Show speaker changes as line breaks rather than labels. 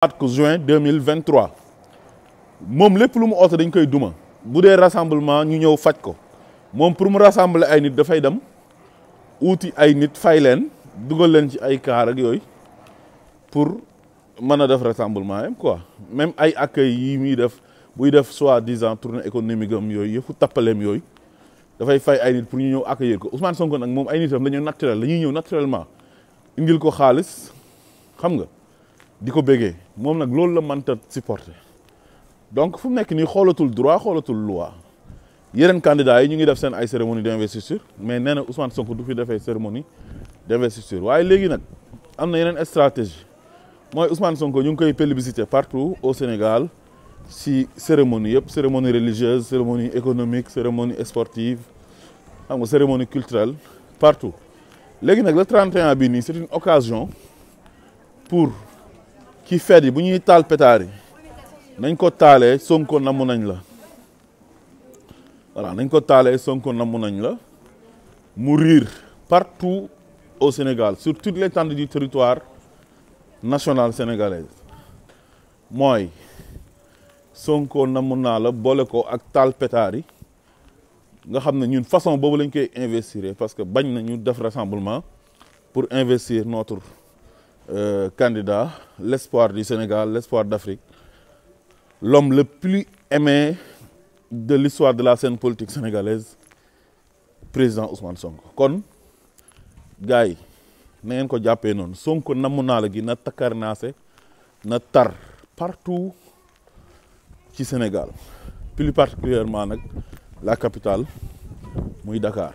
4 juin 2023 moom lépp lu mu oote dañ koy duma bu dee rassemblement ñu ñëw faj ko moom pour mu rassembler ay nit dafay dem uuti ay nit fay leen dugal leen ci ay kaar ak yooyu pour mën a def rassemblement yam quoi même ay accueil yi muy def buy def soi-disant tournée économique am yooyu yëpp tappaleem yooyu dafay fay ay nit pour ñu ñëw accueillir ko Ousmane Sonko nag moom ay nitam dañoo naturel dañuy ñëw naturellement indil ko xaalis xam nga di ko bégee moom nag loolu la mënta supporter donc fu mu nekk nii xoolatul droit xoolatul loi yeneen candidats yi ñu ngi def seen ay cérémonie d'investiture mais nee na Ousmane Sonko du fi defee cérémonie d'investiture waaye léegi nag am na yeneen stratégie mooy Ousmane Sonko ñu ngi koy plébisciter partout au Sénégal si cérémonie yëpp cérémonie religieuse cérémonie économique cérémonie sportive xam nga cérémonie culturelle partout léegi nag le 31 bii nii c'est une occasion pour ki feet yi bu ñuy taal pétard yi nañ ko taalee Sonko namu nañ la voilà nañ ko taalee Sonko namu nañ la mu riir partout au Sénégal sur toute l'étendue du territoire national sénégalais mooy Sonko namu naa la boole ko ak taal pétard yi nga xam ne ñun façon boobu lañ koy investir parce que bañ nañu def rassemblement pour investir notre candidat l'espoir du Sénégal l'espoir d'Afrique l'homme le plus aimé de l'histoire de la scène politique sénégalaise président Ousmane Sonko kon gars yi na ngeen ko jàppee noonu Sonko namu naa la gi na takkarnaase na tar partout ci Sénégal plus particulièrement nag la capitale muy Dakar